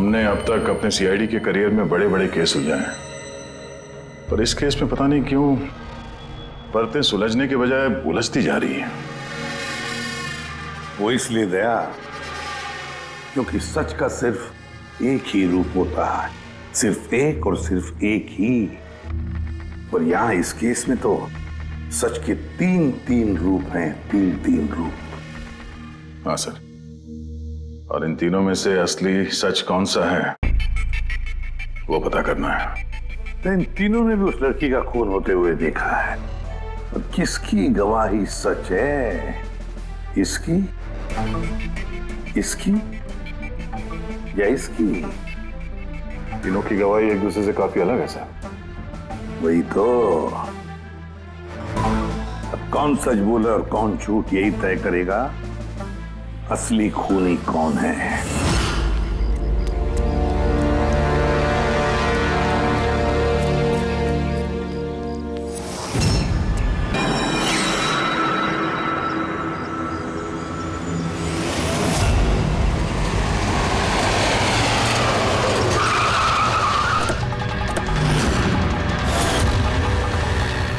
हमने अब तक अपने सीआईडी के करियर में बड़े बड़े केस सुलझाए हैं, पर इस केस में पता नहीं क्यों परतें सुलझने के बजाय उलझती जा रही हैं। वो इसलिए दया क्योंकि सच का सिर्फ एक ही रूप होता है, सिर्फ एक और सिर्फ एक ही। और यहां इस केस में तो सच के तीन रूप हैं, तीन रूप। हाँ सर, और इन तीनों में से असली सच कौन सा है वो पता करना है। तो इन तीनों ने भी उस लड़की का खून होते हुए देखा है, और किसकी गवाही सच है? इसकी, इसकी या इसकी? तीनों की गवाही एक दूसरे से काफी अलग है सर। वही तो। अब कौन सच बोले और कौन झूठ, यही तय करेगा असली खूनी कौन है।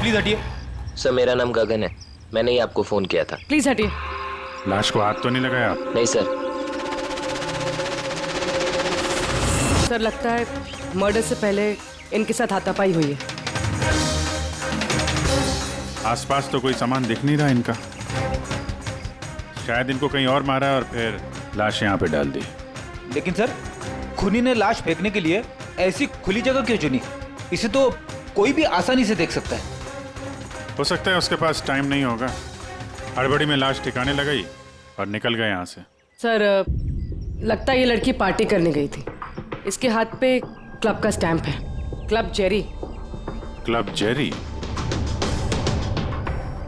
प्लीज हटिए। सर मेरा नाम गगन है, मैंने ही आपको फोन किया था। प्लीज हटिए। लाश को हाथ तो नहीं लगाया आप? नहीं सर। सर लगता है मर्डर से पहले इनके साथ हाथापाई हुई है। आसपास तो कोई सामान दिख नहीं रहा इनका, शायद इनको कहीं और मारा और फिर लाश यहाँ पे डाल दी। लेकिन सर, खूनी ने लाश फेंकने के लिए ऐसी खुली जगह क्यों चुनी? इसे तो कोई भी आसानी से देख सकता है। हो सकता है उसके पास टाइम नहीं होगा, हड़बड़ी में लाश ठिकाने लगाई और निकल गए यहाँ से। सर लगता है ये लड़की पार्टी करने गई थी। इसके हाथ पे क्लब का स्टैंप है, क्लब जेरी। Club Jerry?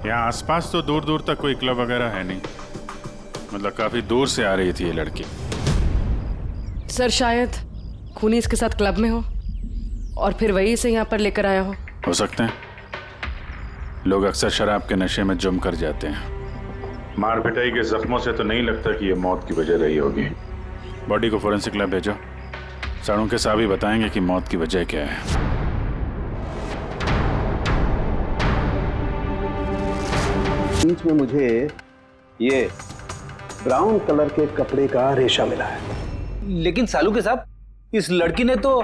यहाँ आसपास तो दूर दूर तक कोई क्लब वगैरह है नहीं, मतलब काफी दूर से आ रही थी ये लड़की। सर शायद खूनी इसके साथ क्लब में हो और फिर वही इसे यहाँ पर लेकर आया हो सकते हैं। लोग अक्सर शराब के नशे में जम कर जाते हैं। मार पिटाई के जख्मों से तो नहीं लगता कि ये मौत की वजह रही होगी। बॉडी को फोरेंसिक लैब भेजो, साड़ों के साहब ही बताएंगे कि मौत की वजह क्या है। बीच में मुझे ये ब्राउन कलर के कपड़े का रेशा मिला है। लेकिन सालू के साहब, इस लड़की ने तो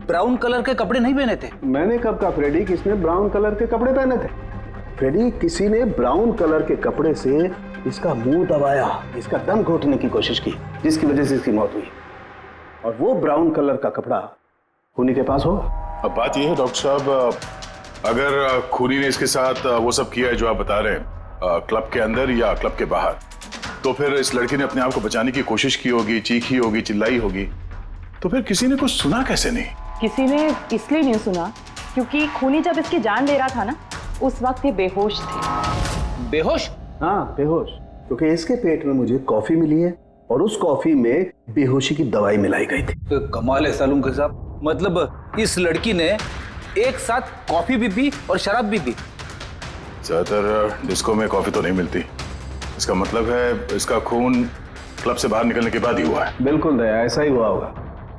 ब्राउन कलर के कपड़े नहीं पहने थे। मैंने कब कहा फ्रेडी किसने ब्राउन कलर के कपड़े पहने थे? फ्रेडी, किसी ने ब्राउन कलर के कपड़े से इसका मुंह दबाया, इसका दम घोटने की कोशिश की, जिसकी वजह से इसकी मौत हुई। और वो ब्राउन कलर का कपड़ा खूनी के पास होगा। अब बात यह है डॉक्टर साहब, अगर खूनी ने इसके साथ वो सब किया है जो आप बता रहे हैं, क्लब के अंदर या क्लब के बाहर, तो फिर इस लड़की ने अपने आप को बचाने की कोशिश की होगी, चीखी होगी, चिल्लाई होगी, तो फिर किसी ने कुछ सुना कैसे नहीं? किसी ने इसलिए नहीं सुना क्योंकि खूनी जब इसकी जान ले रहा था ना, उस वक्त ये बेहोश थे। बेहोश? हाँ बेहोश, क्योंकि इसके पेट में मुझे कॉफी मिली है और उस कॉफी में बेहोशी की दवाई मिलाई गई थी। तो कमाल है सालूम के साहब, मतलब इस लड़की ने एक साथ कॉफी भी पी और शराब भी पी। ज्यादातर डिस्को में कॉफी तो नहीं मिलती, इसका मतलब है इसका खून क्लब से बाहर निकलने के बाद ही हुआ है। बिल्कुल दया, ऐसा ही हुआ होगा,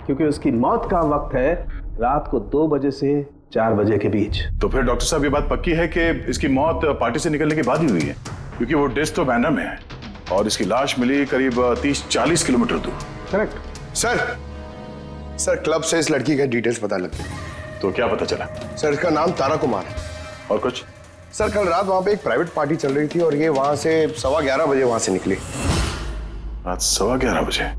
क्योंकि उसकी मौत का वक्त है रात को 2 बजे से 4 बजे के बीच। तो फिर डॉक्टर साहब ये बात पक्की है कि इसकी मौत पार्टी से निकलने के बाद ही हुई है, क्योंकि वो डेस्क तो बैंडा में है और इसकी लाश मिली करीब 30-40 किलोमीटर दूर। करेक्ट सर क्लब से इस लड़की के डिटेल्स पता लग गए। तो क्या पता चला? सर इसका नाम तारा कुमार है। और कुछ? सर कल रात वहां पे एक प्राइवेट पार्टी चल रही थी और ये वहां से 11:15 बजे वहां से निकली। रात 11:15 बजे?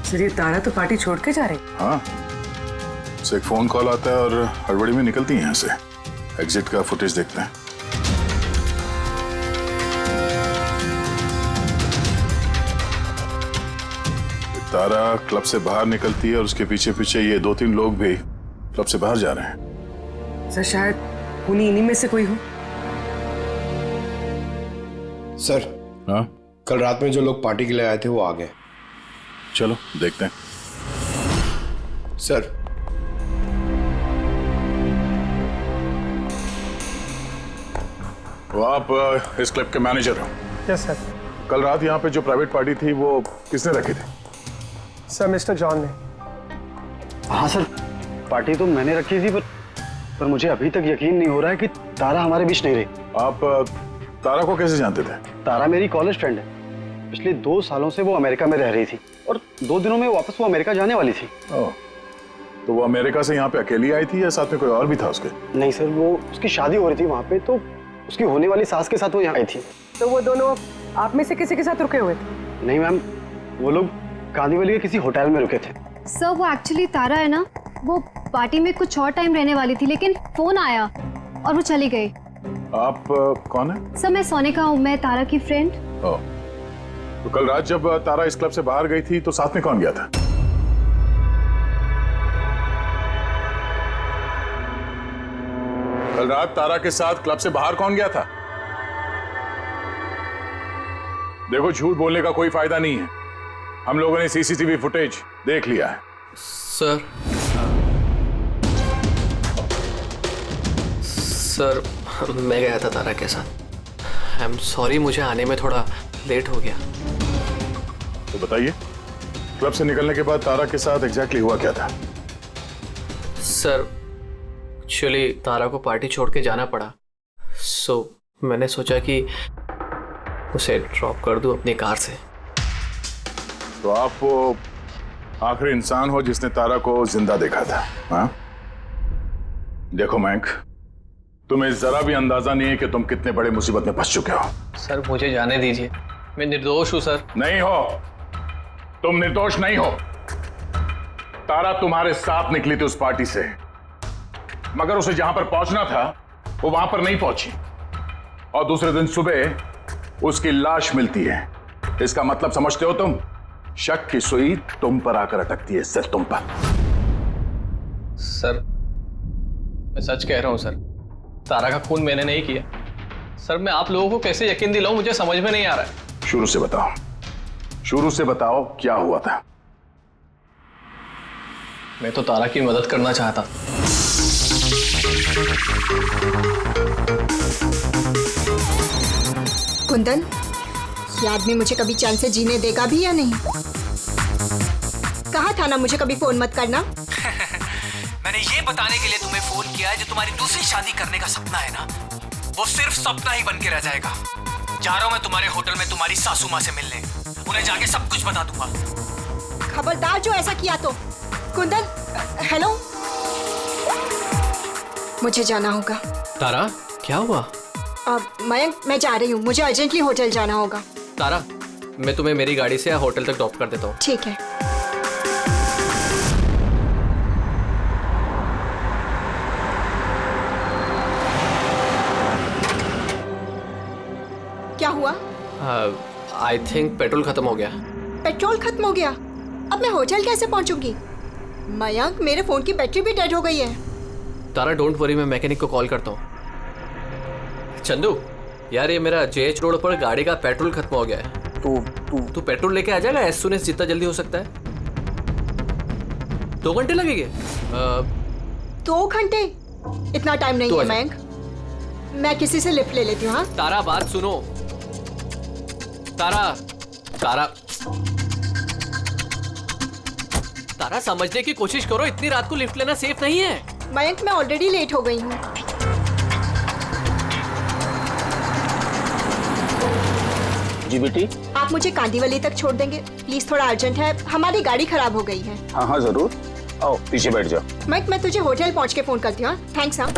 सर ये तारा तो पार्टी छोड़ के जा रही। हाँ, उसे एक फोन कॉल आता है और हड़बड़ी में निकलती है यहाँ से। एग्जिट का फुटेज देखते हैं। तारा क्लब से बाहर निकलती है और उसके पीछे पीछे ये 2-3 लोग भी क्लब से बाहर जा रहे हैं। सर शायद खूनी इन्हीं में से कोई हो। सर हाँ, कल रात में जो लोग पार्टी के लिए आए थे वो आ गए। चलो देखते हैं। सर तो आप इस क्लब के मैनेजर हो? Yes sir. कल रात यहाँ पे जो प्राइवेट पार्टी थी वो किसने रखी थी? सर मिस्टर जॉन ने। हाँ सर, पार्टी तो मैंने रखी थी, पर मुझे अभी तक यकीन नहीं हो रहा है कि तारा हमारे बीच नहीं रही। आप तारा को कैसे जानते थे? तारा मेरी कॉलेज फ्रेंड है। पिछले 2 सालों से वो अमेरिका में रह रही थी और 2 दिनों में वापस वो अमेरिका जाने वाली थी। ओह, तो वो अमेरिका से यहाँ पे अकेली आई थी या साथ में कोई और भी था उसके? नहीं सर, वो उसकी शादी हो रही थी वहाँ पे, तो उसकी होने वाली सास के साथ वो यहाँ आई थी। तो वो दोनों आप में से किसी के साथ रुके हुए थे? नहीं मैम, वो लोग कांदीवली के किसी होटल में रुके थे। सर वो एक्चुअली तारा है ना, वो पार्टी में कुछ और टाइम रहने वाली थी, लेकिन फोन आया और वो चली गई। आप कौन है? सर मैं सोनिका हूँ, मैं तारा की फ्रेंड। ओह, तो कल रात जब तारा इस क्लब से बाहर गई थी तो साथ में कौन गया था? कल रात तारा के साथ क्लब से बाहर कौन गया था? देखो, झूठ बोलने का कोई फायदा नहीं है। हम लोगों ने सीसीटीवी फुटेज देख लिया है। सर मैं गया था तारा के साथ। आई एम सॉरी, मुझे आने में थोड़ा लेट हो गया। तो बताइए, क्लब से निकलने के बाद तारा के साथ एग्जैक्टली हुआ क्या था? सर एक्चुअली तारा को पार्टी छोड़ के जाना पड़ा, सो मैंने सोचा कि उसे ड्रॉप कर दूं अपनी कार से। तो आप वो आखिरी इंसान हो जिसने तारा को जिंदा देखा था, हाँ? देखो मयंक, तुम्हें जरा भी अंदाजा नहीं है कि तुम कितने बड़े मुसीबत में फंस चुके हो। सर मुझे जाने दीजिए, मैं निर्दोष हूं सर। नहीं हो, तुम निर्दोष नहीं हो। तारा तुम्हारे साथ निकली थी उस पार्टी से, मगर उसे जहां पर पहुंचना था वो वहां पर नहीं पहुंची, और दूसरे दिन सुबह उसकी लाश मिलती है। इसका मतलब समझते हो तुम? शक की सुई तुम पर आकर अटकती है, सिर्फ तुम पर। सर मैं सच कह रहा हूं सर, तारा का खून मैंने नहीं किया। सर मैं आप लोगों को कैसे यकीन दिलाऊं, मुझे समझ में नहीं आ रहा है। शुरू से बताओ, शुरू से बताओ क्या हुआ था। मैं तो तारा की मदद करना चाहता। कुंदन, ये आदमी मुझे कभी चैन से जीने देगा भी या नहीं? कहा था ना मुझे कभी फोन मत करना। मैंने ये बताने के लिए तुम्हें फोन किया है, जो तुम्हारी दूसरी शादी करने का सपना है ना, वो सिर्फ सपना ही बन के रह जाएगा। जा रहा हूं मैं तुम्हारे होटल में तुम्हारी सासू माँ से मिलने, उन्हें जाके सब कुछ बता दूंगा। खबरदार जो ऐसा किया तो। कुंदन, हेलो, मुझे जाना होगा। तारा क्या हुआ? मयंक, मैं जा रही हूँ, मुझे अर्जेंटली होटल जाना होगा। तारा मैं तुम्हें मेरी गाड़ी से होटल तक ड्रॉप कर देता हूँ। ठीक है। क्या हुआ? आई थिंक पेट्रोल खत्म हो गया। पेट्रोल खत्म हो गया? अब मैं होटल कैसे पहुंचूंगी? मयंक, मेरे फोन की बैटरी भी डेड हो गई है। तारा डोंट वरी, मैं मैकेनिक को कॉल करता हूँ। चंदू यार, ये मेरा जेएच रोड पर गाड़ी का पेट्रोल खत्म हो गया है। तू पेट्रोल लेके आ जाएगा एज सून एज जितना जल्दी हो सकता है। 2 घंटे लगेंगे। 2 घंटे? इतना टाइम नहीं है मयंक, मैं किसी से लिफ्ट ले लेती हूँ। हाँ तारा बात सुनो। तारा समझने की कोशिश करो, इतनी रात को लिफ्ट लेना सेफ नहीं है। मयंक, मैं ऑलरेडी लेट हो गई हूँ। जी बेटी, आप मुझे कांदीवली तक छोड़ देंगे प्लीज? थोड़ा अर्जेंट है, हमारी गाड़ी खराब हो गई है। हाँ हाँ जरूर, आओ पीछे बैठ जाओ। मयंक, मैं तुझे होटल पहुंच के फोन करती हूँ। थैंक्स। हाँ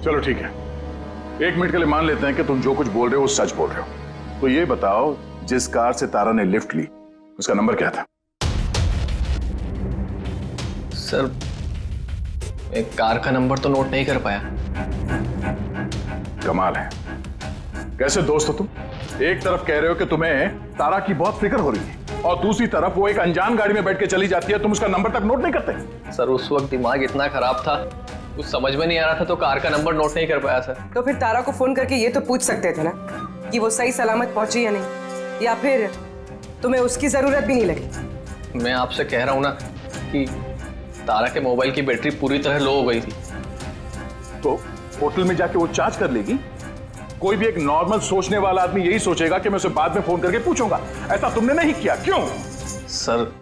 चलो ठीक है, 1 मिनट के लिए मान लेते हैं कि तुम जो कुछ बोल रहे हो वो सच बोल रहे हो। तो ये बताओ, जिस कार से तारा ने लिफ्ट ली उसका नंबर क्या था? सर एक कार का नंबर तो नोट नहीं कर पाया। कमाल है, कैसे दोस्त हो तुम? एक तरफ कह रहे हो कि तुम्हें तारा की बहुत फिक्र हो रही है, और दूसरी तरफ वो एक अनजान गाड़ी में बैठ के चली जाती है, तुम उसका नंबर तक नोट नहीं करते। सर उस वक्त दिमाग इतना खराब था, कुछ समझ में नहीं आ रहा था, तो कार का नंबर नोट नहीं कर पाया सर। तो फिर तारा को फोन करके ये तो पूछ सकते थे ना कि वो सही सलामत पहुंची या नहीं, या फिर तुम्हें उसकी जरूरत भी नहीं लगी। मैं आपसे कह रहा हूँ ना कि तारा के मोबाइल की बैटरी पूरी तरह लो हो गई थी। होटल में जाके वो चार्ज कर लेगी? कोई भी एक नॉर्मल सोचने वाला आदमी यही सोचेगा कि मैं उसे बाद में फोन करके पूछूंगा। ऐसा तुमने नहीं किया, क्यों? सर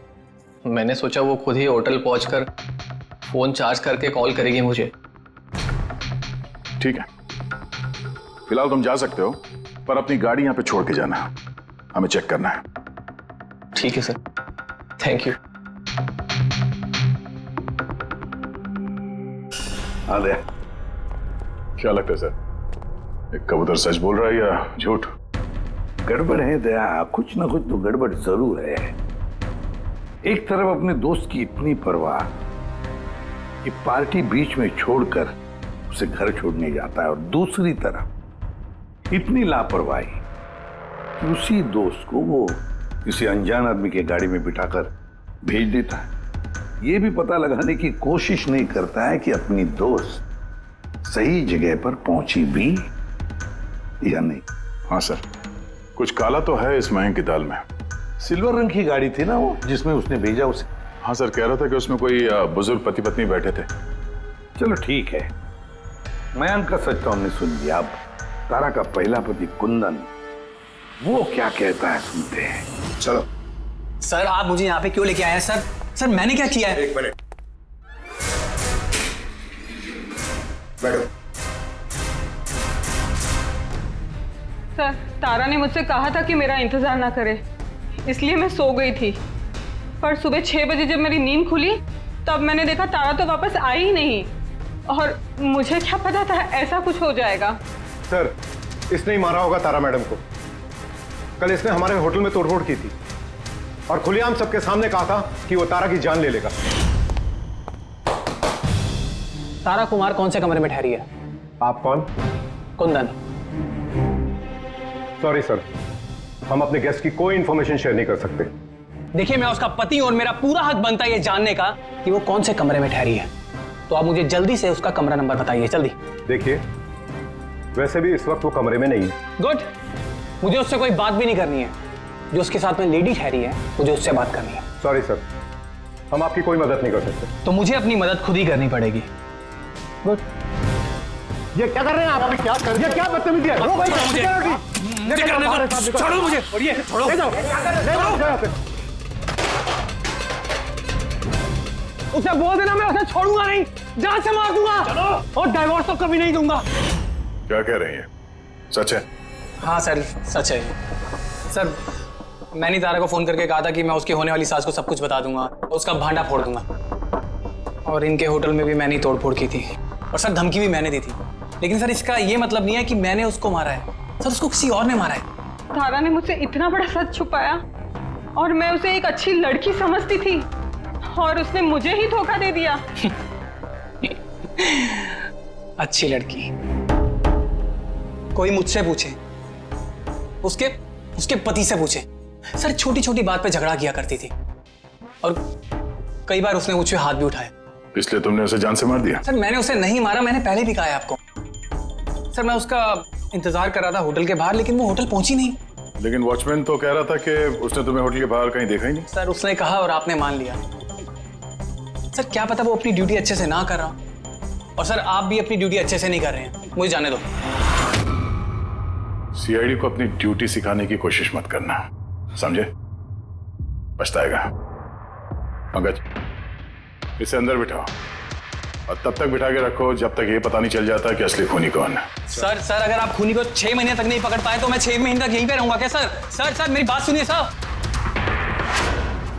मैंने सोचा वो खुद ही होटल पहुंचकर फोन चार्ज करके कॉल करेगी मुझे। ठीक है, फिलहाल तुम जा सकते हो, पर अपनी गाड़ी यहां पे छोड़ के जाना, हमें चेक करना है। ठीक है सर, थैंक यू। हाँ दया, क्या लगता है सर, एक कबूतर सच बोल रहा है या झूठ? गड़बड़ है दया, कुछ ना कुछ तो गड़बड़ जरूर है। एक तरफ अपने दोस्त की इतनी परवाह कि पार्टी बीच में छोड़कर उसे घर छोड़ने जाता है, और दूसरी तरफ इतनी लापरवाही कि उसी दोस्त को वो किसी अनजान आदमी के गाड़ी में बिठाकर भेज देता है। ये भी पता लगाने की कोशिश नहीं करता है कि अपनी दोस्त सही जगह पर पहुंची भी या नहीं। हाँ सर, कुछ काला तो है इस महंग की दाल में। सिल्वर रंग की गाड़ी थी ना वो जिसमें उसने भेजा उसे? हाँ सर, कह रहा था कि उसमें कोई बुजुर्ग पति पत्नी बैठे थे। चलो ठीक है, मयंक का सच तो हमने सुन लिया। अब तारा का पहला पति कुंदन, वो क्या कहता है सुनते हैं। चलो। सर आप मुझे यहाँ पे क्यों लेके आए हैं सर? सर मैंने क्या किया है? एक मिनट, बैठो। सर तारा ने मुझसे कहा था कि मेरा इंतजार ना करे, इसलिए मैं सो गई थी। पर सुबह 6 बजे जब मेरी नींद खुली तब मैंने देखा तारा तो वापस आई ही नहीं, और मुझे क्या पता था ऐसा कुछ हो जाएगा। सर, इसने ही मारा होगा तारा मैडम को। कल इसने हमारे होटल में तोड़फोड़ की थी और खुलेआम सबके सामने कहा था कि वो तारा की जान ले लेगा। तारा कुमार कौन से कमरे में ठहरी है? आप कौन? कुंदन। सॉरी सर, हम अपने गेस्ट की कोई इंफॉर्मेशन शेयर नहीं कर सकते। देखिए मैं उसका पति और मेरा पूरा हक बनता है ये जानने का कि वो कौन से कमरे में ठहरी है। तो आप मुझे जल्दी से उसका कमरा नंबर बताइए, जल्दी। देखिए, वैसे भी इस वक्त वो कमरे में नहीं है। गुड, मुझे उससे कोई बात भी नहीं करनी है। जो उसके साथ में लेडी ठहरी है मुझे उससे बात करनी है। सॉरी सर, हम आपकी कोई मदद नहीं कर सकते। तो मुझे अपनी मदद खुद ही करनी पड़ेगी। गुड। ये क्या कर रहे हैं आप? क्या कर रहे हैं? क्या बदतमीजी है? छोड़ो मुझे, और ये छोड़ो, ले जाओ, ले जाओ। उसे बोल देना मैं उसे छोड़ूंगा नहीं, जान से मार दूंगा। चलो। और डाइवोर्स तो कभी नहीं दूंगा। क्या कह रही है, सच है? हाँ सर, सच है। सर मैंने तारा को फोन करके कहा था कि मैं उसकी होने वाली सास को सब कुछ बता दूंगा, उसका भांडा फोड़ दूंगा। और इनके होटल में भी मैंने ही तोड़फोड़ की थी, और सर धमकी भी मैंने दी थी। लेकिन सर इसका ये मतलब नहीं है कि मैंने उसको मारा है, सर उसको किसी और ने मारा है। तारा ने मुझसे इतना बड़ा सच छुपाया और मैं उसे एक अच्छी लड़की समझती थी, और उसने मुझे ही धोखा दे दिया। अच्छी लड़की? कोई मुझसे पूछे, उसके पति से पूछे। सर छोटी छोटी बात पे झगड़ा किया करती थी, और कई बार उसने मुझ पे हाथ भी उठाया। इसलिए तुमने उसे जान से मार दिया? सर मैंने उसे नहीं मारा, मैंने पहले भी कहा है आपको। सर मैं उसका इंतजार कर रहा था होटल के बाहर, लेकिन वो होटल पहुंची नहीं। लेकिन वॉचमैन तो कह रहा था कि उसने तुम्हें होटल के बाहर कहीं देखा ही नहीं। सर उसने कहा और आपने मान लिया। सर क्या पता वो अपनी ड्यूटी अच्छे से ना कर रहा, और सर आप भी अपनी ड्यूटी अच्छे से नहीं कर रहे हैं। मुझे जाने दो। सीआईडी को अपनी ड्यूटी सिखाने की कोशिश मत करना, समझे? पछताएगा। पंकज, इसे अंदर बिठाओ, और तब तक बिठा के रखो जब तक ये पता नहीं चल जाता कि असली खूनी कौन है। सर अगर आप खूनी को 6 महीने तक नहीं पकड़ पाए तो मैं 6 महीने तक यहीं पे रहूंगा क्या? सर मेरी बात सुनिए सर।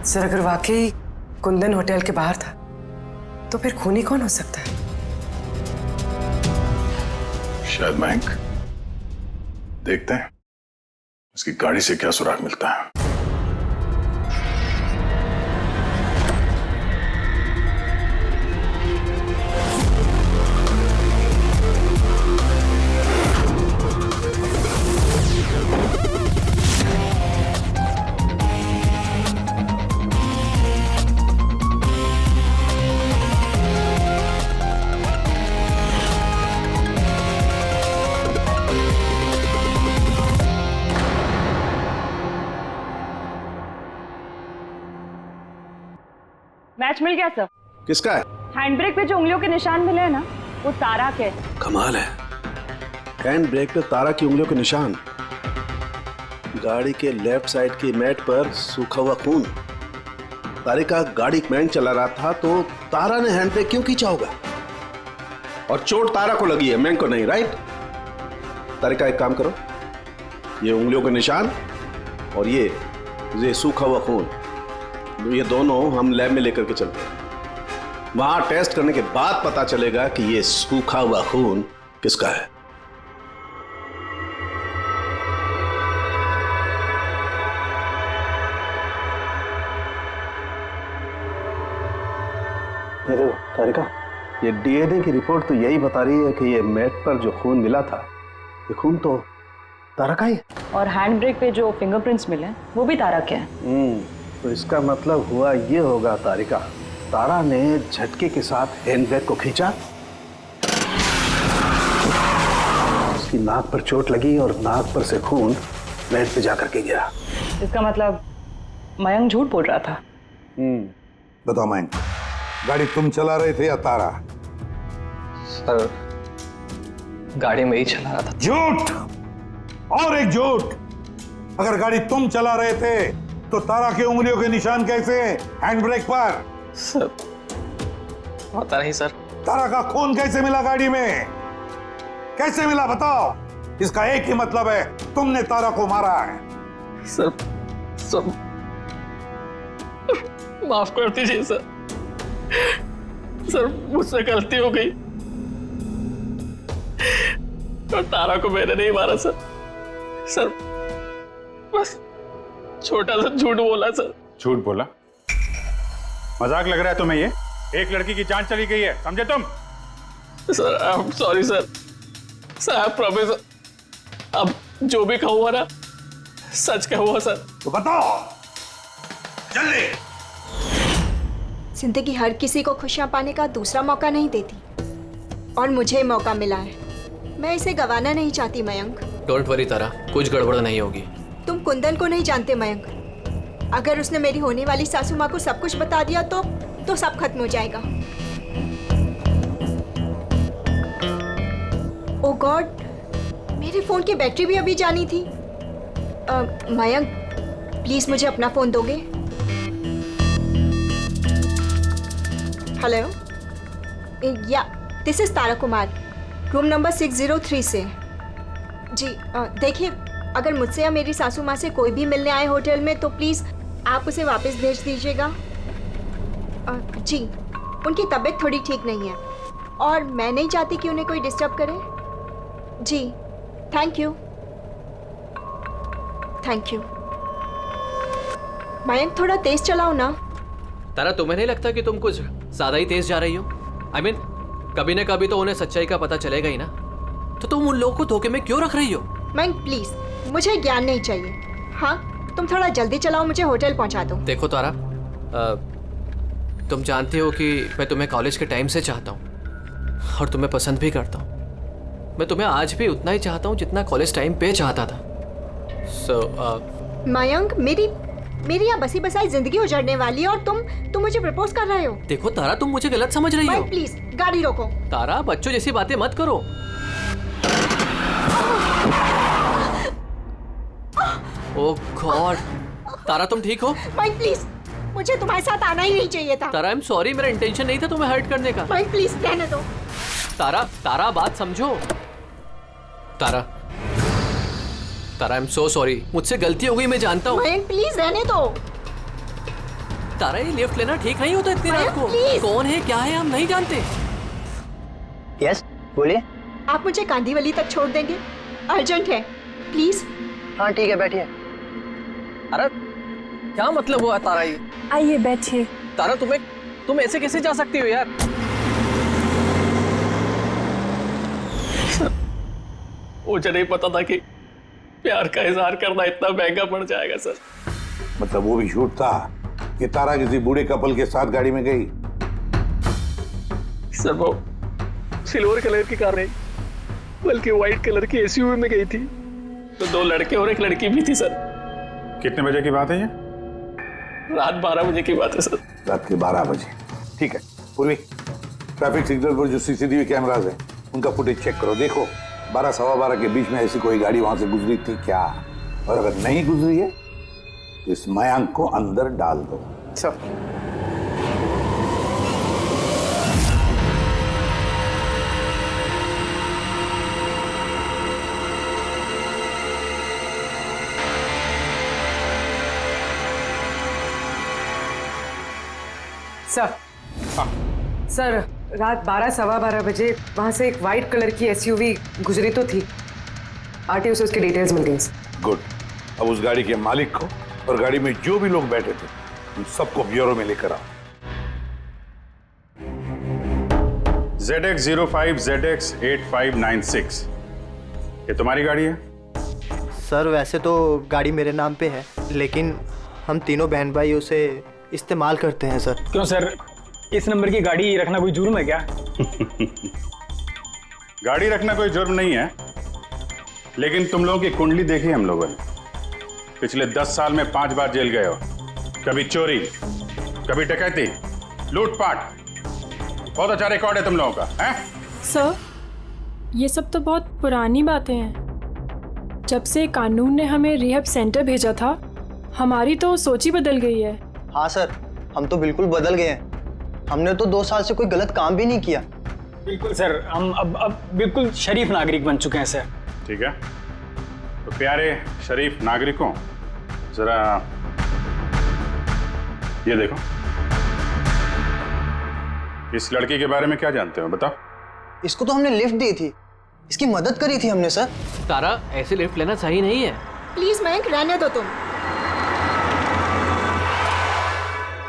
सर अगर वाकई कुंदन होटल के बाहर था तो फिर खूनी कौन हो सकता है? शायद मयंक। देखते हैं उसकी गाड़ी से क्या सुराग मिलता है। मैच मिल गया सर। किसका है? हैंड ब्रेक पे जो उंगलियों के निशान मिले हैं ना, वो तारा के। कमाल है, हैंड ब्रेक पे तारा की उंगलियों के निशान, गाड़ी के लेफ्ट साइड की मैट पर सूखा हुआ खून। तारिका गाड़ी मैंग चला रहा था तो तारा ने हैंड ब्रेक क्यों खींचा होगा? और चोट तारा को लगी है, मैंग को नहीं, राइट? तारिका एक काम करो, ये उंगलियों के निशान और ये सूखा हुआ खून, ये दोनों हम लैब में लेकर के चलते हैं। वहां टेस्ट करने के बाद पता चलेगा कि ये सूखा हुआ खून किसका है। तारिका, ये डीएनए की रिपोर्ट तो यही बता रही है कि ये मैट पर जो खून मिला था, ये खून तो तारा का ही है। और हैंड ब्रेक पे जो फिंगरप्रिंट्स मिले वो भी तारा के हैं। तो इसका मतलब हुआ ये होगा तारिका, तारा ने झटके के साथ हैंड ब्रेक को खींचा, उसकी नाक पर चोट लगी और नाक पर से खून मैट पे जाकर के गिरा। इसका मतलब मयंक झूठ बोल रहा था। बताओ मयंक, गाड़ी तुम चला रहे थे या तारा? सर, गाड़ी में ही चला रहा था। झूठ और एक झूठ। अगर गाड़ी तुम चला रहे थे तो तारा की उंगलियों के निशान कैसे हैंड ब्रेक पर? सर, पता नहीं सर। तारा का खून कैसे मिला गाड़ी में? कैसे मिला बताओ? इसका एक ही मतलब है, तुमने तारा को मारा है। सर, सब माफ कर दीजिए सर। सर, मुझसे गलती हो गई और तारा को मैंने नहीं मारा सर। सर, बस छोटा सा झूठ बोला सर। झूठ बोला? मजाक लग रहा है तुम्हें? ये एक लड़की की जान चली गई है, समझे तुम? Sir, I am sorry sir. Sir, I promise, अब जो भी कहूँगा ना सच कहूँगा सर। तो बताओ जल्दी। जिंदगी हर किसी को खुशियां पाने का दूसरा मौका नहीं देती, और मुझे मौका मिला है, मैं इसे गंवाना नहीं चाहती मयंक। डोंट वरी तारा, कुछ गड़बड़ नहीं होगी। तुम कुंदन को नहीं जानते मयंक, अगर उसने मेरी होने वाली सासू माँ को सब कुछ बता दिया तो सब खत्म हो जाएगा। ओ गॉड, मेरे फोन की बैटरी भी अभी जानी थी। मयंक, प्लीज मुझे अपना फोन दोगे? हेलो, या this is Tara Kumar, room number 603 से। जी देखिए, अगर मुझसे या मेरी सासू माँ से कोई भी मिलने आए होटल में तो प्लीज़ आप उसे वापस भेज दीजिएगा। जी, उनकी तबीयत थोड़ी ठीक नहीं है और मैं नहीं चाहती कि उन्हें कोई डिस्टर्ब करे। जी, thank you. Thank you. Mayank, थोड़ा तेज चलाओ ना। तारा, तुम्हें नहीं लगता कि तुम कुछ ज्यादा ही तेज जा रही हो? I mean, कभी ना कभी तो उन्हें सच्चाई का पता चलेगा ही ना, तो तुम उन लोगों को धोखे में क्यों रख रही हो? मयंक प्लीज, मुझे ज्ञान नहीं चाहिए। हाँ, तुम थोड़ा जल्दी चलाओ, मुझे होटल पहुंचा दो। देखो तारा, तुम जानती हो कि मैं तुम्हें कॉलेज के टाइम से चाहता हूँ और तुम्हें पसंद भी करता हूँ। मैं तुम्हें आज भी उतना ही चाहता हूँ जितना कॉलेज टाइम पे चाहता था। मयंक, मेरी यहाँ बसी बसाई जिंदगी उजड़ने वाली है और तुम मुझे प्रपोज कर रहे हो। देखो तारा, तुम मुझे गलत समझ रही हो। प्लीज गाड़ी रोको। तारा, बच्चों जैसी बातें मत करो। ओह गॉड, तारा तुम ठीक हो? माइक प्लीज, मुझे तुम्हारे साथ आना ही नहीं चाहिए था। तारा, आई एम सॉरी, मेरा इंटेंशन नहीं था तुम्हें हर्ट करने का। माइक प्लीज रहने दो। तारा बात समझो। तारा, आई एम सो सॉरी, मुझसे गलती हो गई, मैं जानता हूँ। माइक प्लीज रहने दो। तारा, ये लिफ्ट लेना ठीक नहीं होता इतनी रात को। कौन है, क्या है, हम नहीं जानते। यस, बोलिए। आप मुझे कांदीवली तक छोड़ देंगे? अर्जेंट है, प्लीज। हाँ ठीक है, बैठिए। अरे क्या मतलब हुआ तारा? ये आइए बैठिए। तारा, तुम ऐसे कैसे जा सकती हो यार? मुझे नहीं पता था कि प्यार का इजहार करना इतना महंगा पड़ जाएगा सर। मतलब वो भी झूठ था कि तारा किसी बूढ़े कपल के साथ गाड़ी में गई? सर, वो सिल्वर कलर की कार नहीं बल्कि व्हाइट कलर की एसयूवी में गई थी, तो 2 लड़के और 1 लड़की भी थी सर। कितने बजे की बात है ये? रात 12 बजे की बात है सर। रात के 12 बजे। ठीक है पूर्वी, ट्रैफिक सिग्नल पर जो सीसीटीवी कैमराज हैं उनका फुटेज चेक करो। देखो 12 सवा 12 के बीच में ऐसी कोई गाड़ी वहां से गुजरी थी क्या? और अगर नहीं गुजरी है तो इस मयांक को अंदर डाल दो। सर सर सर रात 12 सवा 12 बजे वहां से एक वाइट कलर की एसयूवी गुजरी तो थी। आरटीओ से उसकी डिटेल्स मिल गई। गुड। अब उस गाड़ी के मालिक को और गाड़ी में जो भी लोग बैठे थे उन सबको ब्यूरो में लेकर आओ। ZX05 ZX8596 ये तुम्हारी गाड़ी है? सर वैसे तो गाड़ी मेरे नाम पे है, लेकिन हम तीनों बहन भाई उसे इस्तेमाल करते हैं सर। क्यों सर, इस नंबर की गाड़ी रखना कोई जुर्म है क्या? गाड़ी रखना कोई जुर्म नहीं है, लेकिन तुम लोगों की कुंडली देखी हम लोगों ने। पिछले 10 साल में 5 बार जेल गए हो। कभी चोरी, कभी डकैती, लूटपाट। बहुत अच्छा रिकॉर्ड है तुम लोगों का, हैं? सर, ये सब तो बहुत पुरानी बातें हैं। जब से कानून ने हमें रिहैब सेंटर भेजा था, हमारी तो सोच ही बदल गई है। हाँ सर, हम तो बिल्कुल बदल गए हैं। हमने तो 2 साल से कोई गलत काम भी नहीं किया। बिल्कुल सर, हम अब बिल्कुल शरीफ नागरिक बन चुके हैं सर। ठीक है, तो प्यारे शरीफ नागरिकों, जरा ये देखो। इस लड़की के बारे में क्या जानते हो, बताओ। इसको तो हमने लिफ्ट दी थी, इसकी मदद करी थी हमने सर। तारा, ऐसे लिफ्ट लेना सही नहीं है। प्लीज मयंक, रहने दो तुम।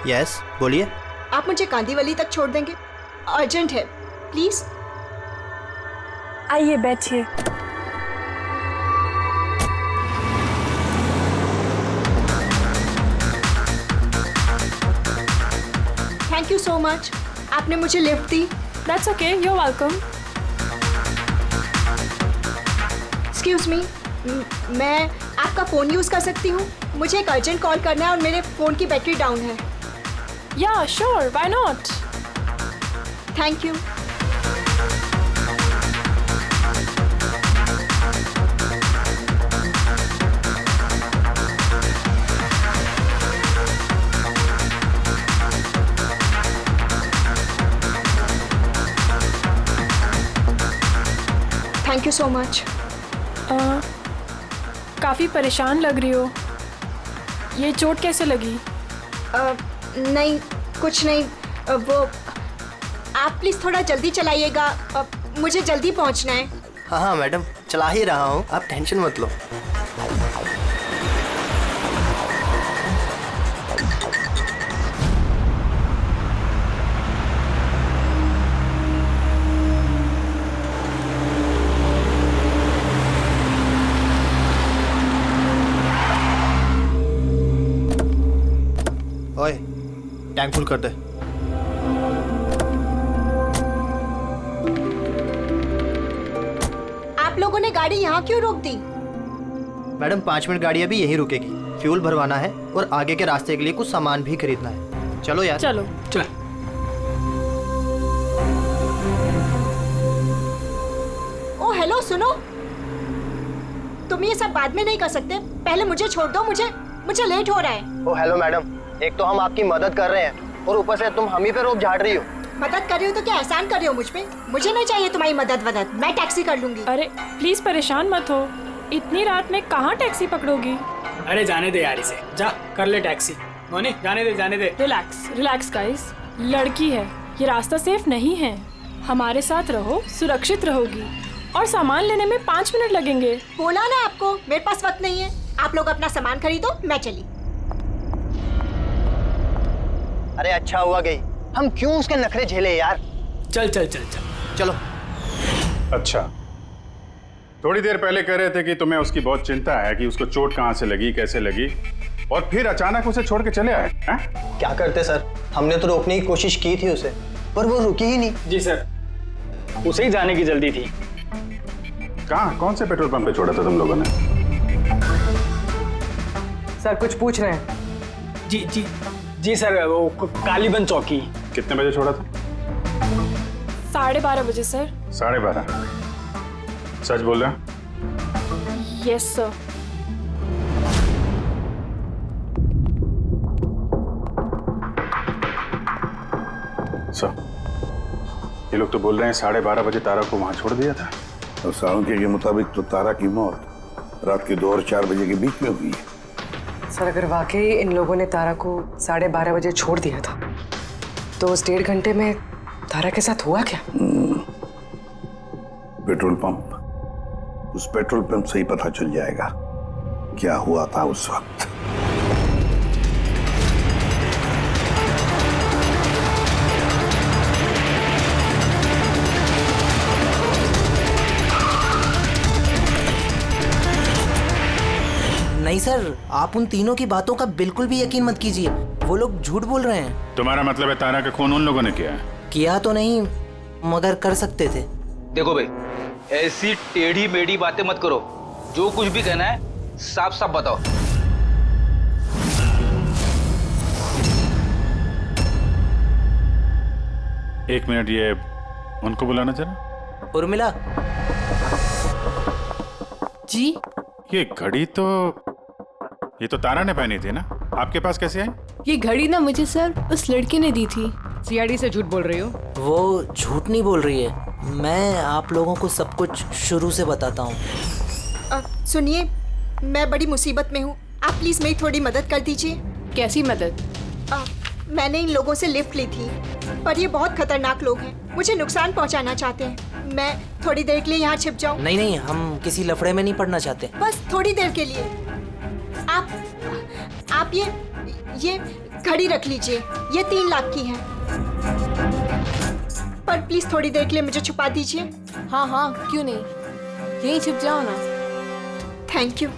यस, बोलिए। आप मुझे कांदीवली तक छोड़ देंगे? अर्जेंट है, प्लीज। आइए बैठिए। थैंक यू सो मच, आपने मुझे लिफ्ट दी। That's okay, you are welcome. Excuse me, मैं आपका फ़ोन यूज़ कर सकती हूँ? मुझे एक अर्जेंट कॉल करना है और मेरे फ़ोन की बैटरी डाउन है। या sure, why not. Thank you. Thank you so much. काफ़ी परेशान लग रही हो। ये चोट कैसे लगी? नहीं, कुछ नहीं। वो आप प्लीज़ थोड़ा जल्दी चलाइएगा, मुझे जल्दी पहुंचना है। हाँ हाँ मैडम, चला ही रहा हूँ, आप टेंशन मत लो। ओए, टैंक फुल कर दे। आप लोगों ने गाड़ी यहाँ क्यों रोक दी? मैडम 5 मिनट गाड़ी अभी यहीं रुकेगी, फ्यूल भरवाना है और आगे के रास्ते के लिए कुछ सामान भी खरीदना है। चलो यार। चलो चल। ओ हेलो, सुनो, तुम ये सब बाद में नहीं कर सकते, पहले मुझे छोड़ दो, मुझे लेट हो रहा है। ओ हेलो मैडम, एक तो हम आपकी मदद कर रहे हैं और ऊपर से तुम हम ही पे रोक झाड़ रही हो। मदद कर रही हो तो क्या एहसान कर रही हो मुझ पे? मुझे नहीं चाहिए तुम्हारी मदद वदद, मैं टैक्सी कर लूंगी। अरे प्लीज परेशान मत हो, इतनी रात में कहाँ टैक्सी पकड़ोगी? अरे जाने दे यार इसे, जा कर ले टैक्सी। मोनी, जाने दे जाने दे। रिलैक्स रिलैक्स गाइस, लड़की है, ये रास्ता सेफ नहीं है। हमारे साथ रहो, सुरक्षित रहोगी। और सामान लेने में 5 मिनट लगेंगे। बोला ना आपको, मेरे पास वक्त नहीं है। आप लोग अपना सामान खरीदो, मैं चली। अरे अच्छा हुआ गई, हम क्यों उसके नखरे झेले यार। चल चल चल चल चलो। अच्छा, थोड़ी देर पहले कह रहे थे कि तुम्हें उसकी बहुत चिंता है कि उसको चोट कहाँ से लगी, कैसे लगी, और फिर अचानक उसे छोड़ के चले आए हैं? क्या करते सर, हमने तो रोकने की कोशिश की थी उसे, पर वो रुकी ही नहीं। जी सर, उसे ही जाने की जल्दी थी। कहाँ, कौन से पेट्रोल पंप पे छोड़ा था तुम लोगों ने? सर कुछ पूछ रहे हैं। जी जी जी सर, वो कालीबंद चौकी। कितने बजे छोड़ा था? 12:30 बजे सर। 12:30? सच बोल रहा? Yes sir. सर, ये लोग तो बोल रहे हैं 12:30 बजे तारा को वहां छोड़ दिया था। और साळुंखे के मुताबिक तो तारा की मौत रात के 2 और 4 बजे के बीच में हुई है। सर अगर वाकई इन लोगों ने तारा को 12:30 बजे छोड़ दिया था तो उस 1.5 घंटे में तारा के साथ हुआ क्या? पेट्रोल पंप, उस पेट्रोल पंप से ही पता चल जाएगा क्या हुआ था उस वक्त। नहीं सर, आप उन तीनों की बातों का बिल्कुल भी यकीन मत कीजिए, वो लोग झूठ बोल रहे हैं। तुम्हारा मतलब है तारा का खून उन लोगों ने किया है? किया तो नहीं, मगर कर सकते थे। देखो भाई, ऐसी टेढ़ी मेढ़ी बातें मत करो, जो कुछ भी कहना है साफ साफ बताओ। एक मिनट, ये उनको बुलाना जरा। उर्मिला जी। ये घड़ी तो तारा ने पहनी थी ना, आपके पास कैसे आई? ये घड़ी ना मुझे सर उस लड़के ने दी थी। सीआईडी से झूठ बोल रही हो? वो झूठ नहीं बोल रही है, मैं आप लोगों को सब कुछ शुरू से बताता हूँ। सुनिए, मैं बड़ी मुसीबत में हूँ, आप प्लीज मेरी थोड़ी मदद कर दीजिए। कैसी मदद? मैंने इन लोगों से लिफ्ट ली थी, पर ये बहुत खतरनाक लोग हैं, मुझे नुकसान पहुंचाना चाहते हैं। मैं थोड़ी देर के लिए यहाँ छिप जाऊँ? नहीं नहीं, हम किसी लफड़े में नहीं पड़ना चाहते। बस थोड़ी देर के लिए। आप ये घड़ी रख लीजिए, ये 3 लाख की है, पर प्लीज थोड़ी देर के लिए मुझे छुपा दीजिए। हाँ हाँ, क्यों नहीं, यहीं छिप जाओ ना। Thank you.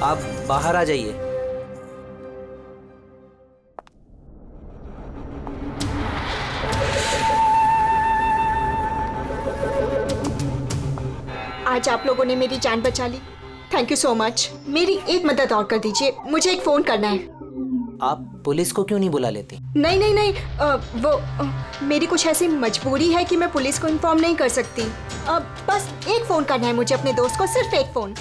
आप बाहर आ जाइए। आज आप लोगों ने मेरी जान बचा ली, थैंक यू सो मच। मेरी एक मदद और कर दीजिए, मुझे एक फोन करना है। आप पुलिस को क्यों नहीं बुला लेती? नहीं, मेरी कुछ ऐसी मजबूरी है कि मैं पुलिस को इन्फॉर्म नहीं कर सकती। बस एक फोन करना है मुझे अपने दोस्त को, सिर्फ एक फोन।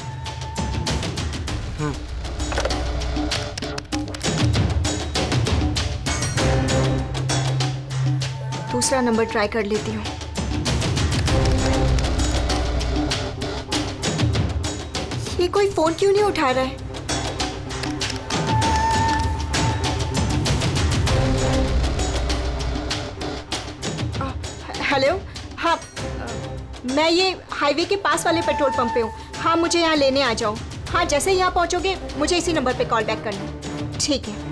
दूसरा नंबर ट्राई कर लेती हूँ। ये कोई फोन क्यों नहीं उठा रहा है? हेलो, हाँ, मैं ये हाईवे के पास वाले पेट्रोल पंप पे हूँ। हाँ, मुझे यहाँ लेने आ जाओ। हाँ, जैसे ही यहाँ पहुँचोगे मुझे इसी नंबर पे कॉल बैक करना। ठीक है।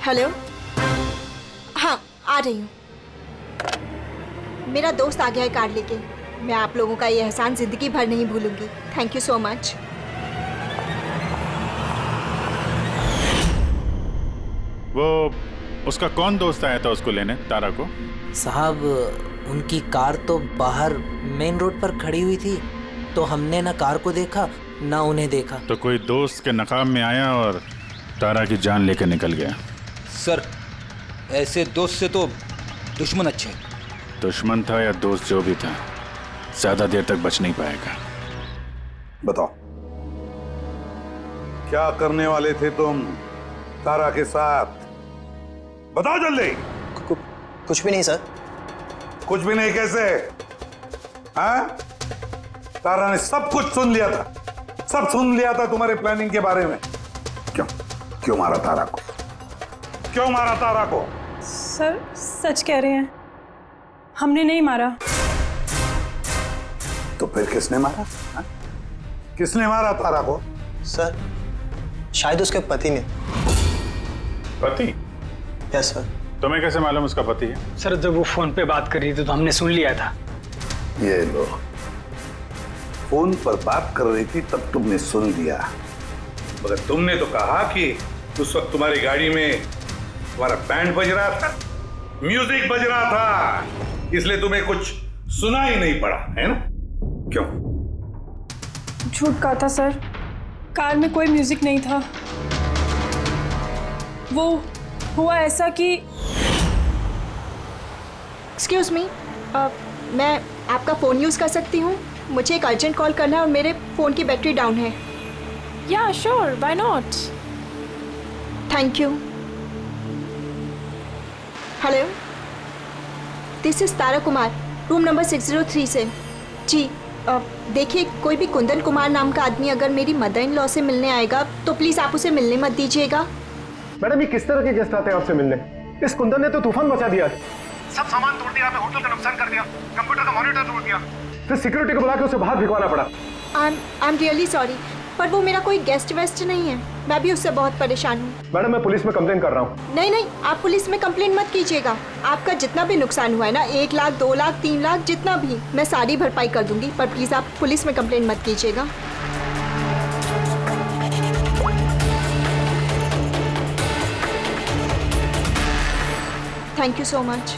हेलो, हाँ, आ रही हूँ। मेरा दोस्त आ गया है कार लेके। मैं आप लोगों का ये एहसान जिंदगी भर नहीं भूलूंगी। Thank you so much. वो उसका कौन दोस्त आया था उसको लेने, तारा को? साहब, उनकी कार तो बाहर मेन रोड पर खड़ी हुई थी, तो हमने ना कार को देखा ना उन्हें देखा। तो कोई दोस्त के नकाब में आया और तारा की जान लेकर निकल गया। सर, ऐसे दोस्त से तो दुश्मन अच्छे। दुश्मन था या दोस्त, जो भी था, ज्यादा देर तक बच नहीं पाएगा। बताओ, क्या करने वाले थे तुम तारा के साथ? बताओ जल्दी। कुछ भी नहीं सर। कुछ भी नहीं कैसे? हाँ? तारा ने सब कुछ सुन लिया था, सब सुन लिया था तुम्हारे प्लानिंग के बारे में। क्यों मारा तारा को? क्यों मारा तारा को? सर सच कह रहे हैं, हमने नहीं मारा। तो फिर किसने मारा? हा? किसने मारा तारा को? सर, शायद उसके पति ने। पति? Yes sir. तुम्हें कैसे मालूम उसका पति है? सर, जब वो फोन पे बात कर रही थी तो हमने सुन लिया था। ये लो, फोन पर बात कर रही थी तब तुमने सुन लिया, मगर तुमने तो कहा कि उस वक्त तुम्हारी गाड़ी में तुम्हारा बैंड बज रहा था, म्यूजिक बज रहा था, इसलिए तुम्हें कुछ सुना ही नहीं पड़ा, है ना? क्यों? झूठ कहा था सर, कार में कोई म्यूजिक नहीं था। वो हुआ ऐसा कि एक्सक्यूज मी, मैं आपका फ़ोन यूज़ कर सकती हूँ? मुझे एक अर्जेंट कॉल करना है और मेरे फ़ोन की बैटरी डाउन है। या sure, why not. Thank you. Hello, this is Tara Kumar, room number 603 से। जी देखिए, कोई भी कुंदन कुमार नाम का आदमी अगर मेरी मदर इन लॉ से मिलने आएगा तो प्लीज़ आप उसे मिलने मत दीजिएगा। मैडम, ये किस तरह के गेस्ट आते हैं आपसे मिलने? इस कुंदन ने तो तूफान मचा दिया, सब सामान तोड़ दिया, होटल का नुकसान कर दिया, कंप्यूटर का मॉनिटर तोड़ दिया, फिर सिक्योरिटी को बुला के उसे बाहर भिगवाना पड़ा। आई एम रियली सॉरी, पर वो मेरा कोई गेस्ट वेस्ट नहीं है, मैं भी उससे बहुत परेशान हूँ। मैडम, मैं पुलिस में कंप्लेन कर रहा हूँ। नहीं नहीं, आप पुलिस में कंप्लेन मत कीजिएगा। आपका जितना भी नुकसान हुआ है ना, 1 लाख 2 लाख 3 लाख जितना भी, मैं सारी भरपाई कर दूंगी, पर प्लीज़ आप पुलिस में कंप्लेन मत कीजिएगा। Thank you so much.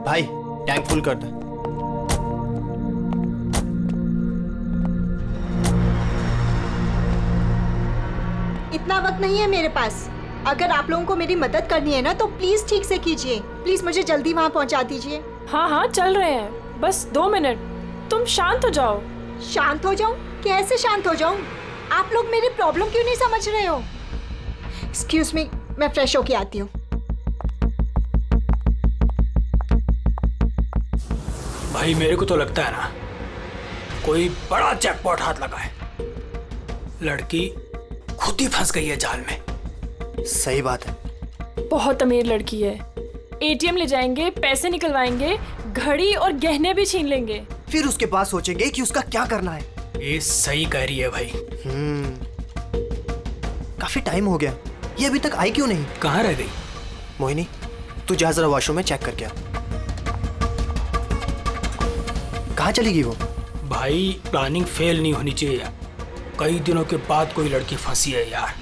भाई टैंक फुल कर दे। इतना वक्त नहीं है मेरे पास। अगर आप लोगों को मेरी मदद करनी है ना तो प्लीज ठीक से कीजिए। प्लीज मुझे जल्दी वहाँ पहुँचा दीजिए। हाँ हाँ चल रहे हैं, बस 2 मिनट, तुम शांत हो जाओ। शांत हो जाऊं? कैसे शांत हो जाऊं? आप लोग मेरी प्रॉब्लम क्यों नहीं समझ रहे हो? एक्सक्यूज मी, मैं फ्रेश होके आती हूँ। भाई मेरे को तो लगता है ना कोई बड़ा जैकपॉट हाथ लगा है। लड़की खुद ही फंस गई है जाल में। सही बात है। बहुत अमीर लड़की है, एटीएम ले जाएंगे, पैसे निकलवाएंगे, घड़ी और गहने भी छीन लेंगे, फिर उसके पास सोचेंगे कि उसका क्या करना है। ये सही कह रही है भाई। काफी टाइम हो गया, ये अभी तक आई क्यों नहीं? कहाँ रह गई? मोहिनी, तू जा जरा वॉशरूम में चेक करके आ। कहाँ चली गई वो? भाई प्लानिंग फेल नहीं होनी चाहिए। कई दिनों के बाद कोई लड़की फंसी है यार।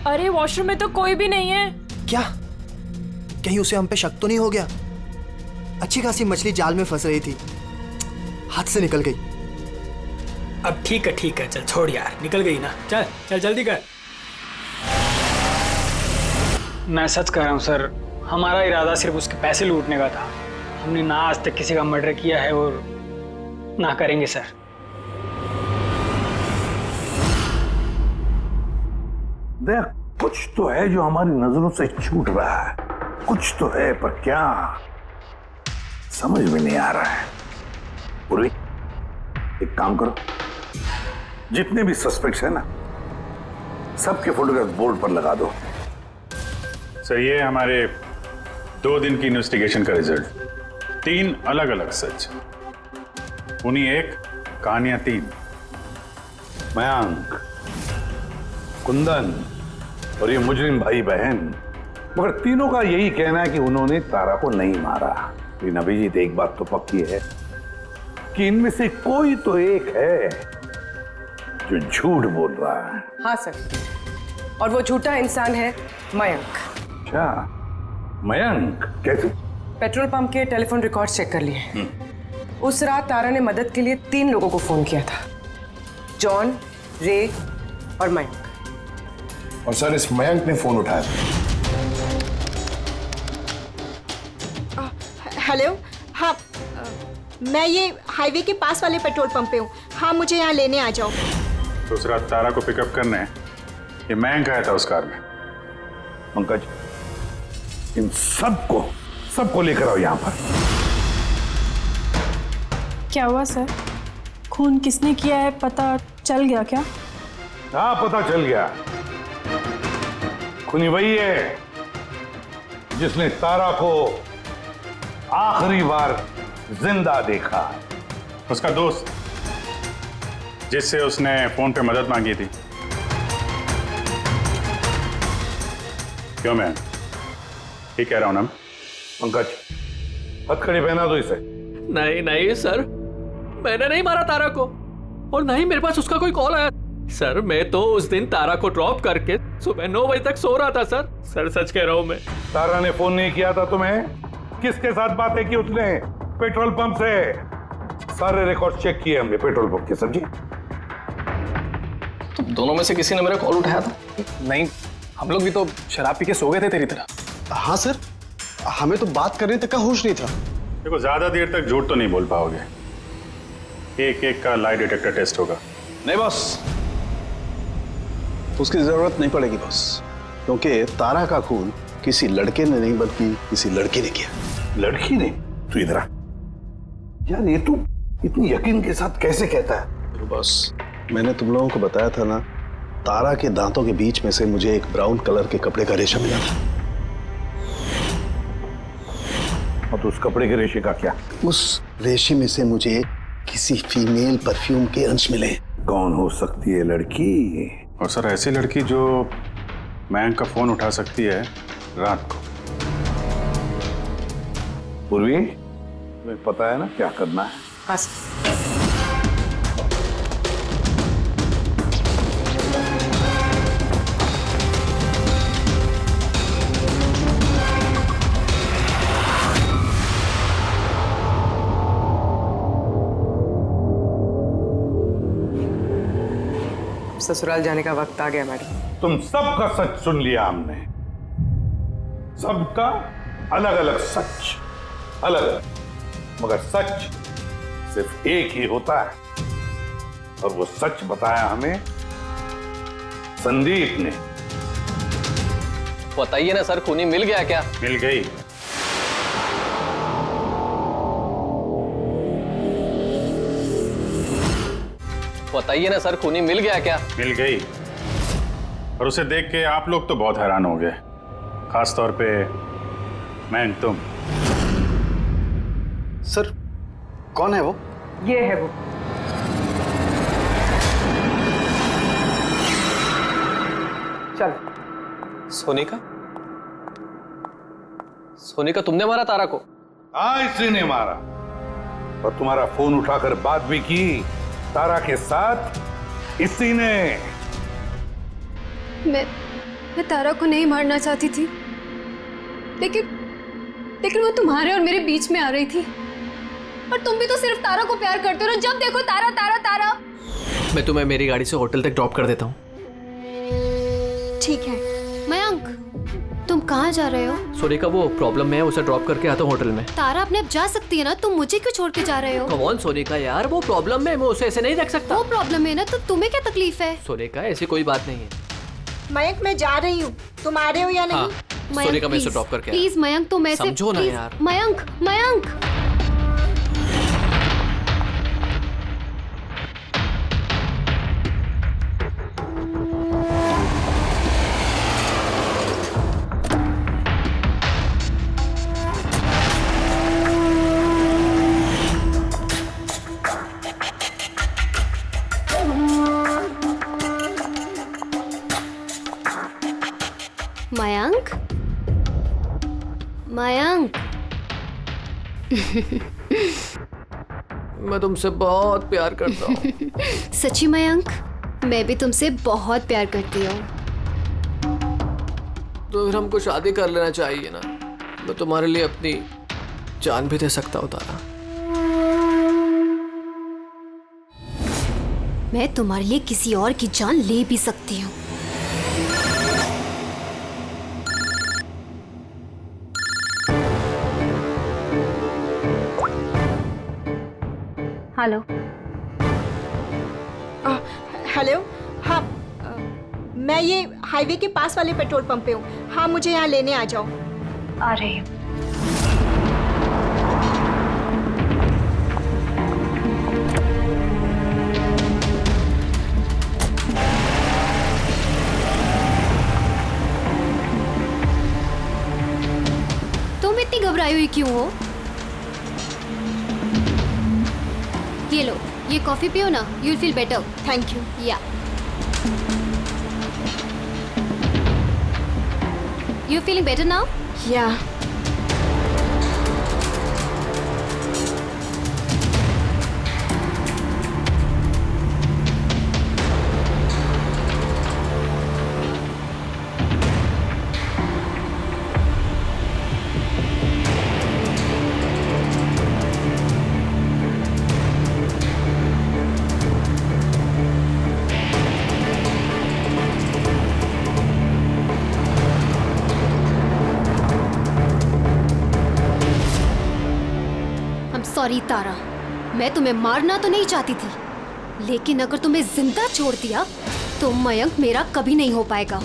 अरे वॉशरूम में तो कोई भी नहीं है। क्या? कहीं उसे हम पे शक तो नहीं हो गया? अच्छी खासी मछली जाल में फंस रही थी, हाथ से निकल गई। अब ठीक है, चल छोड़ यार, निकल गई ना, चल चल जल्दी कर। मैं सच कह रहा हूँ सर, हमारा इरादा सिर्फ उसके पैसे लूटने का था। हमने ना आज तक किसी का मर्डर किया है और ना करेंगे सर। देख, कुछ तो है जो हमारी नजरों से छूट रहा है, कुछ तो है, पर क्या समझ में नहीं आ रहा है। पूर्वी, एक काम करो, जितने भी सस्पेक्ट्स है ना, सबके फोटोग्राफ बोर्ड पर लगा दो। सर, ये हमारे 2 दिन की इन्वेस्टिगेशन का रिजल्ट। 3 अलग अलग सच, उन्हीं 1 कहानियां 3। मयंक, कुंदन और ये मुजरिम भाई बहन, मगर तीनों का यही कहना है कि उन्होंने तारा को नहीं मारा। लेकिन अभिजीत, एक बात तो पक्की है कि इनमें से कोई तो एक है जो झूठ बोल रहा है। हाँ सर, और वो झूठा इंसान है मयंक। क्या? मयंक कैसे? पेट्रोल पंप के टेलीफोन रिकॉर्ड्स चेक कर लिए। उस रात तारा ने मदद के लिए 3 लोगों को फोन किया था, जॉन, रे और मयंक। और सर, इस मयंक ने फोन उठाया। हेलो, हाँ, मैं ये हाईवे के पास वाले पेट्रोल पंप पे हूँ। हाँ, मुझे यहाँ लेने आ जाओ। तो उस रात तारा को पिकअप करने ये मयंक आया था उस कार में। पंकज, इन सबको लेकर आओ यहाँ पर। क्या हुआ सर? खून किसने किया है पता चल गया क्या? हाँ, पता चल गया। खूनी वही है जिसने तारा को आखिरी बार जिंदा देखा। उसका दोस्त जिससे उसने फोन पे मदद मांगी थी। क्यों मैं ठीक कह रहा हूं ना? पंकज, हथकड़ी पहना दो इसे। नहीं नहीं सर, मैंने नहीं मारा तारा को, और नहीं मेरे पास उसका कोई कॉल आया। सर मैं तो उस दिन तारा को ड्रॉप करके सुबह 9 बजे तक सो रहा था सर। सर सच कह रहा हूं मैं। तारा ने फोन नहीं किया था तुम्हें? किसके साथ बातें की उसने? पेट्रोल पंप से। सारे रिकॉर्ड चेक किए हमने पेट्रोल पंप के। समझे? तो दोनों में से किसी ने मेरा कॉल उठाया था? नहीं, हम लोग भी तो शराब पी के सो गए थे तेरी तरह। हाँ सर, हमें तो बात करने तक का होश नहीं था। देखो, ज्यादा देर तक झूठ तो नहीं बोल पाओगे। एक एक का लाई डिटेक्टर टेस्ट होगा। नहीं बॉस, उसकी जरूरत नहीं पड़ेगी बॉस, क्योंकि तारा का खून किसी लड़के ने नहीं बल्कि किसी लड़की ने किया। लड़की ने? तू इधर आ यार, ये तू इतनी यकीन के साथ कैसे कहता है? तो बॉस, मैंने तुम लोगों को बताया था ना, तारा के दांतों के बीच में से मुझे एक ब्राउन कलर के कपड़े का रेशा मिला था। और तो उस कपड़े के रेशे का क्या? उस रेशे में से मुझे किसी फीमेल परफ्यूम के अंश मिले। कौन हो सकती है लड़की? और सर, ऐसी लड़की जो मयंक का फोन उठा सकती है रात को। पूर्वी, तुम्हें पता है ना क्या करना है? बस ससुराल जाने का वक्त आ गया मैडम। तुम सबका सच सुन लिया हमने। सबका अलग अलग सच, अलग अलग, मगर सच सिर्फ एक ही होता है, और वो सच बताया हमें संदीप ने। बताइए ना सर, खूनी मिल गया क्या? मिल गई। बताइए ना सर, खूनी मिल गया क्या? मिल गई। और उसे देख के आप लोग तो बहुत हैरान हो गए, खास तौर पे मैं। तुम सर, कौन है वो? ये है वो। चलो। सोनिका? सोनिका, तुमने मारा तारा को? हाँ, इसी ने मारा। और तुम्हारा फोन उठाकर बात भी की तारा के साथ इसी ने। मैं तारा को नहीं मारना चाहती थी, लेकिन वो तुम्हारे और मेरे बीच में आ रही थी। और तुम भी तो सिर्फ तारा को प्यार करते हो ना, जब देखो तारा तारा तारा। मैं तुम्हें मेरी गाड़ी से होटल तक ड्रॉप कर देता हूँ। ठीक है। मयंक, तुम कहाँ जा रहे हो? सोनिका, वो प्रॉब्लम में है, उसे ड्रॉप करके आता हूँ होटल में। तारा अपने आप जा सकती है ना, तुम मुझे क्यों छोड़ के जा रहे हो? कम ऑन सोनिका यार, वो प्रॉब्लम में, मैं उसे ऐसे नहीं रख सकता। वो प्रॉब्लम है ना, तो तुम्हें क्या तकलीफ है? सोनिका, ऐसी कोई बात नहीं है। मयंक, मैं जा रही हूँ, तुम आ रहे हो या नहीं? हाँ, सोनिका, मैं उसे ड्रॉप करके आया। प्लीज मयंक, तुम ऐसे समझो ना यार। मयंक, मयंक। मयंक, मयंक। मैं तुमसे बहुत प्यार करता हूँ। सच्ची मयंक, मैं भी तुमसे बहुत प्यार करती हूँ। तो फिर हमको शादी कर लेना चाहिए ना। मैं तुम्हारे लिए अपनी जान भी दे सकता हूँ तारा। मैं तुम्हारे लिए किसी और की जान ले भी सकती हूँ। हेलो। हेलो। हाँ, मैं ये हाईवे के पास वाले पेट्रोल पंप पे हूँ। हाँ, मुझे यहाँ लेने आ जाओ। आ रही हूँ। तुम इतनी घबराई हुई क्यों हो? ये लो, ये कॉफी पियो ना, you will feel better. Thank you. या यू फीलिंग बेटर नाउ? या। सॉरी तारा, मैं तुम्हें मारना तो नहीं चाहती थी, लेकिन अगर तुम्हें जिंदा छोड़ दिया तो मयंक मेरा कभी नहीं हो पाएगा।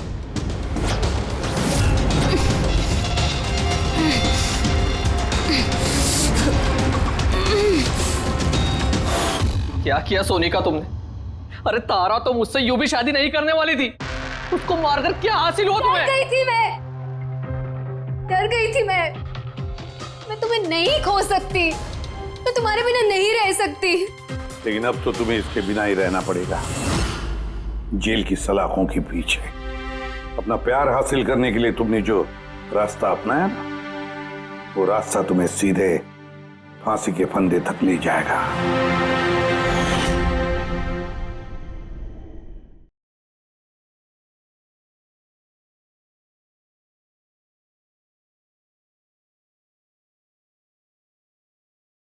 क्या किया सोनिका तुमने? अरे तारा तो मुझसे यूं भी शादी नहीं करने वाली थी, उसको मारकर क्या हासिल हुआ तुम्हें? डर गई थी मैं तुम्हें नहीं खो सकती, मैं तुम्हारे बिना नहीं रह सकती। लेकिन अब तो तुम्हें इसके बिना ही रहना पड़ेगा, जेल की सलाखों के पीछे। अपना प्यार हासिल करने के लिए तुमने जो रास्ता अपनाया ना, वो रास्ता तुम्हें सीधे फांसी के फंदे तक ले जाएगा।